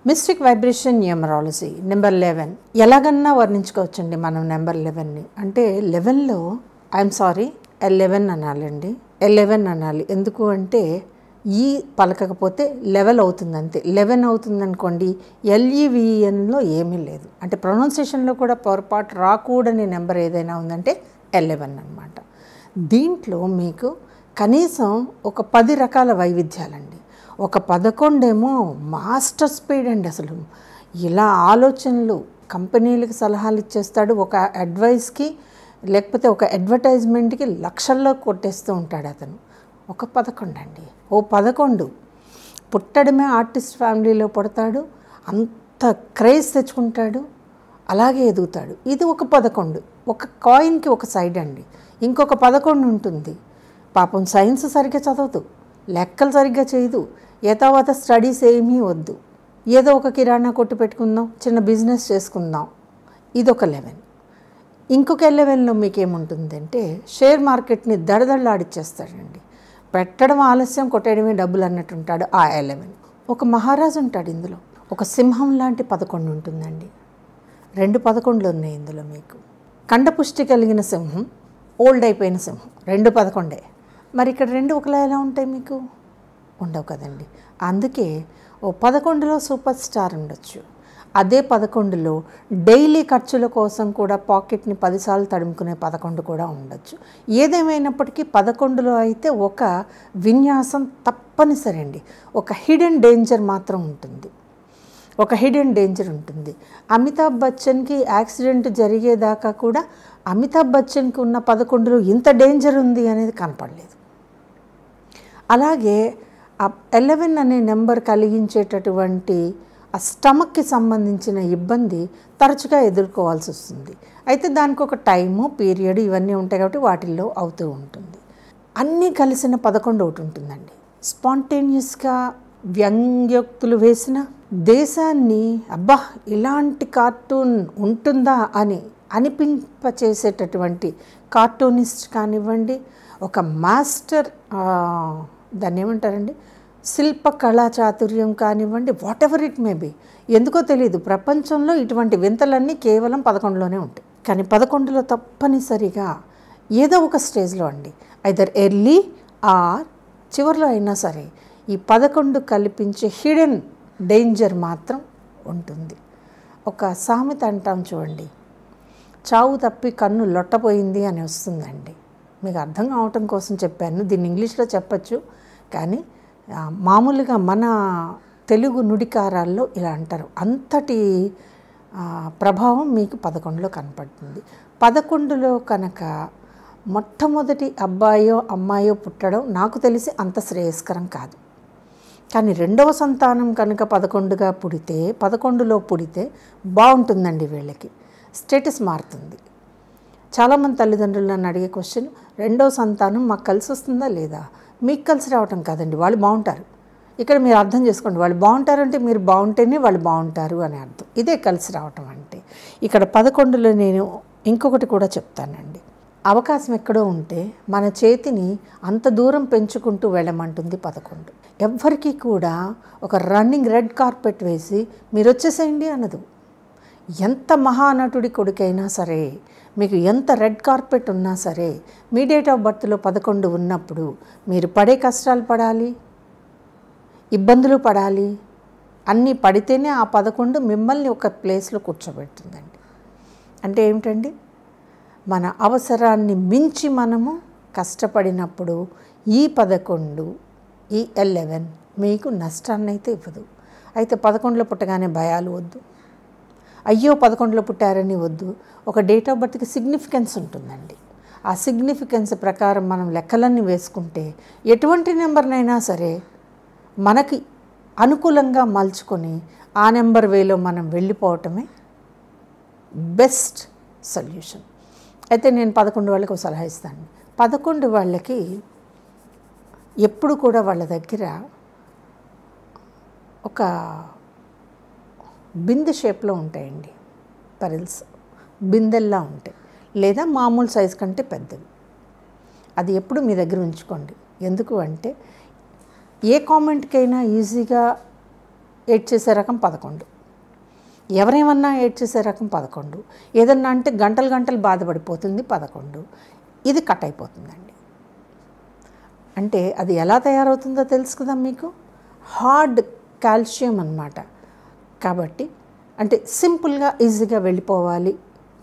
Mystic vibration numerology number 11 ఎలాగన్నా వర్ణించుకోవచ్చండి మనం number 11ని. అంటే 11లో ఐఎమ్ సారీ 11 అనాలండి, 11 అనాలి. ఎందుకు అంటే ఈ పలకకపోతే లెవెల్ అవుతుంది, అంతే. 11 అవుతుంది అనుకోండి, LEVENలో ఏమీ లేదు. అంటే ప్రొనౌన్సియేషన్లో కూడా పొరపాటు రాకూడని నెంబర్ ఏదైనా ఉందంటే 11 అన్నమాట. దీంట్లో మీకు కనీసం ఒక 10 రకాల వైవిధ్యాలండి. ఒక 11 ఏమో మాస్టర్ స్పీడ్ అండి. అసలు ఇలా ఆలోచనలు, కంపెనీలకు సలహాలు ఇచ్చేస్తాడు. ఒక అడ్వైస్కి లేకపోతే ఒక అడ్వర్టైజ్మెంట్కి లక్షల్లో కొట్టేస్తూ ఉంటాడు అతను. ఒక 11 అండి, ఓ 11 పుట్టడమే ఆర్టిస్ట్ ఫ్యామిలీలో పుడతాడు, అంత క్రేజ్ తెచ్చుకుంటాడు, అలాగే ఎదుగుతాడు. ఇది ఒక 11. ఒక కాయిన్కి ఒక సైడ్ అండి. ఇంకొక 11 ఉంటుంది, పాపం సైన్స్ సరిగ్గా చదవదు, లెక్కలు సరిగ్గా చేయదు, యథావత స్టడీస్ ఏమీ వద్దు, ఏదో ఒక కిరాణా కొట్టు పెట్టుకుందాం, చిన్న బిజినెస్ చేసుకుందాం. ఇదొక 11. ఇంకొక 11లో మీకేముంటుందంటే షేర్ మార్కెట్ని దడదళ్ళాడిచ్చేస్తాడండి. పెట్టడం ఆలస్యం, కొట్టేయడమే డబ్బులు అన్నట్టు ఉంటాడు ఆ 11. ఒక మహారాజు ఉంటాడు ఇందులో. ఒక సింహం లాంటి 11 ఉంటుందండి. 2 11లు ఉన్నాయి ఇందులో మీకు. కండపుష్టి కలిగిన సింహం, ఓల్డ్ అయిపోయిన సింహం, 2 11. మరి ఇక్కడ 2 ఒకలా ఎలా ఉంటాయి మీకు? ఉండవు కదండి. అందుకే ఓ 11లో సూపర్ స్టార్ ఉండొచ్చు, అదే 11లో డైలీ ఖర్చుల కోసం కూడా పాకెట్ని 10 సార్లు తడుముకునే 11 కూడా ఉండొచ్చు. ఏదేమైనప్పటికీ 11లో అయితే ఒక విన్యాసం తప్పనిసరి అండి. ఒక హిడెన్ డేంజర్ మాత్రం ఉంటుంది, ఒక హిడెన్ డేంజర్ ఉంటుంది. అమితాబ్ బచ్చన్కి యాక్సిడెంట్ జరిగేదాకా కూడా అమితాబ్ బచ్చన్కి ఉన్న 11లో ఇంత డేంజర్ ఉంది అనేది కనపడలేదు. అలాగే ఆ 11 అనే నెంబర్ కలిగించేటటువంటి ఆ స్టమక్కి సంబంధించిన ఇబ్బంది తరచుగా ఎదుర్కోవాల్సి వస్తుంది. అయితే దానికి ఒక టైము, పీరియడ్ ఇవన్నీ ఉంటాయి కాబట్టి వాటిల్లో అవుతూ ఉంటుంది. అన్నీ కలిసిన 11 ఒకటి ఉంటుందండి. స్పాంటేనియస్గా వ్యంగ్యోక్తులు వేసిన, దేశాన్ని అబ్బా ఇలాంటి కార్టూన్ ఉంటుందా అని అనిపింపచేసేటటువంటి కార్టూనిస్ట్ కానివ్వండి, ఒక మాస్టర్ దాన్ని ఏమంటారండి, శిల్ప కళా చాతుర్యం కానివ్వండి, what ever it may be. ఎందుకో తెలియదు, ప్రపంచంలో ఇటువంటి వింతలన్నీ కేవలం 11లోనే ఉంటాయి. కానీ 11లో తప్పనిసరిగా ఏదో ఒక స్టేజ్లో అండి, ఐదర్ ఎర్లీ ఆర్ చివరిలో అయినా సరే ఈ 11 కల్పించే హిడెన్ డేంజర్ మాత్రం ఉంటుంది. ఒక సామెత అంటాం చూడండి, చావు తప్పి కన్ను లొట్టపోయింది అని వస్తుందండి. మీకు అర్థం కావటం కోసం చెప్పాను, దీన్ని ఇంగ్లీష్లో చెప్పచ్చు, కానీ మామూలుగా మన తెలుగు నుడికారాల్లో ఇలా అంటారు. అంతటి ప్రభావం మీకు 11లో కనపడుతుంది. 11లో కనుక మొట్టమొదటి అబ్బాయో అమ్మాయో పుట్టడం నాకు తెలిసి అంత శ్రేయస్కరం కాదు. కానీ రెండవ సంతానం కనుక 11గా పుడితే, 11లో పుడితే బాగుంటుందండి. వీళ్ళకి స్టేటస్ మారుతుంది. చాలామంది తల్లిదండ్రులు నన్ను అడిగే క్వశ్చన్, రెండవ సంతానం మాకు కలిసి వస్తుందా లేదా? మీకు కలిసి రావటం కాదండి, వాళ్ళు బాగుంటారు. ఇక్కడ మీరు అర్థం చేసుకోండి, వాళ్ళు బాగుంటారంటే మీరు బాగుంటేనే వాళ్ళు బాగుంటారు అని అర్థం. ఇదే కలిసి రావటం అంటే. ఇక్కడ 11లో నేను ఇంకొకటి కూడా చెప్తానండి. అవకాశం ఎక్కడో ఉంటే మన చేతిని అంత దూరం పెంచుకుంటూ వెళ్ళమంటుంది 11. ఎవ్వరికీ కూడా ఒక రన్నింగ్ రెడ్ కార్పెట్ వేసి మీరు వచ్చేసేయండి అనదు. ఎంత మహానటుడి కొడుకైనా సరే, మీకు ఎంత రెడ్ కార్పెట్ ఉన్నా సరే, మీ డేట్ ఆఫ్ బర్త్లో 11 ఉన్నప్పుడు మీరు పడే కష్టాలు పడాలి, ఇబ్బందులు పడాలి, అన్నీ పడితేనే ఆ 11 మిమ్మల్ని ఒక ప్లేస్లో కూర్చోబెడుతుందండి. అంటే ఏమిటండి, మన అవసరాన్ని మించి మనము కష్టపడినప్పుడు ఈ 11, ఈ 11 మీకు నష్టాన్ని అయితే ఇవ్వదు. అయితే 11లో పుట్టగానే భయాలు వద్దు, అయ్యో 11లో పుట్టారని వద్దు. ఒక డేట్ ఆఫ్ బర్త్కి సిగ్నిఫికెన్స్ ఉంటుందండి. ఆ సిగ్నిఫికెన్స్ ప్రకారం మనం లెక్కలన్నీ వేసుకుంటే ఎటువంటి నెంబర్నైనా సరే మనకి అనుకూలంగా మలుచుకొని ఆ నెంబర్ వేలో మనం వెళ్ళిపోవటమే బెస్ట్ సొల్యూషన్. అయితే నేను 11 వాళ్ళకి ఒక సలహా ఇస్తాను. 11 వాళ్ళకి ఎప్పుడు కూడా వాళ్ళ దగ్గర ఒక బిందె షేప్లో ఉంటాయండి పరిల్స్, బిందెల్లా ఉంటాయి, లేదా మామూలు సైజు కంటే పెద్దవి. అది ఎప్పుడు మీ దగ్గర ఉంచుకోండి. ఎందుకు అంటే ఏ కామెంట్కైనా ఈజీగా ఏడ్చేసే రకం 11. ఎవరేమన్నా ఏడ్చేసే రకం 11. ఏదన్నా అంటే గంటలు గంటలు బాధపడిపోతుంది 11. ఇది కట్ అయిపోతుందండి. అంటే అది ఎలా తయారవుతుందో తెలుసు కదా మీకు. హార్డ్ కాల్షియం అన్నమాట. కాబట్టి అంటే సింపుల్గా ఈజీగా వెళ్ళిపోవాలి,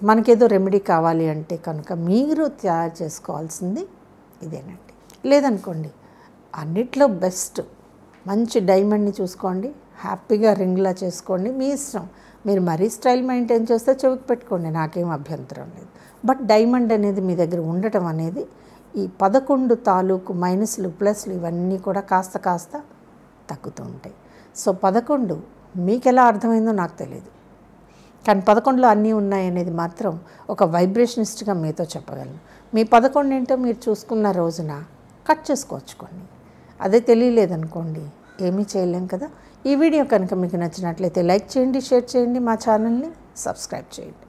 మనకేదో రెమెడీ కావాలి అంటే కనుక మీరు తయారు చేసుకోవాల్సింది ఇదేనండి. లేదనుకోండి, అన్నిట్లో బెస్ట్ మంచి డైమండ్ని చూసుకోండి, హ్యాపీగా రింగ్లా చేసుకోండి, మీ ఇష్టం. మీరు మరీ స్టైల్ మెయింటైన్ చేస్తే చెవికి పెట్టుకోండి, నాకేం అభ్యంతరం లేదు. బట్ డైమండ్ అనేది మీ దగ్గర ఉండటం అనేది ఈ 11 తాలూకు మైనస్లు ప్లస్లు ఇవన్నీ కూడా కాస్త కాస్త తగ్గుతూ ఉంటాయి. సో 11 మీకు ఎలా అర్థమైందో నాకు తెలియదు, కానీ 11లో అన్నీ ఉన్నాయనేది మాత్రం ఒక వైబ్రేషనిస్ట్గా మీతో చెప్పగలను. మీ 11 ఏంటో మీరు చూసుకున్న రోజున కట్ చేసుకోవచ్చు కొన్ని. అదే తెలియలేదనుకోండి ఏమీ చేయలేం కదా. ఈ వీడియో కనుక మీకు నచ్చినట్లయితే లైక్ చేయండి, షేర్ చేయండి, మా ఛానల్ని సబ్స్క్రైబ్ చేయండి.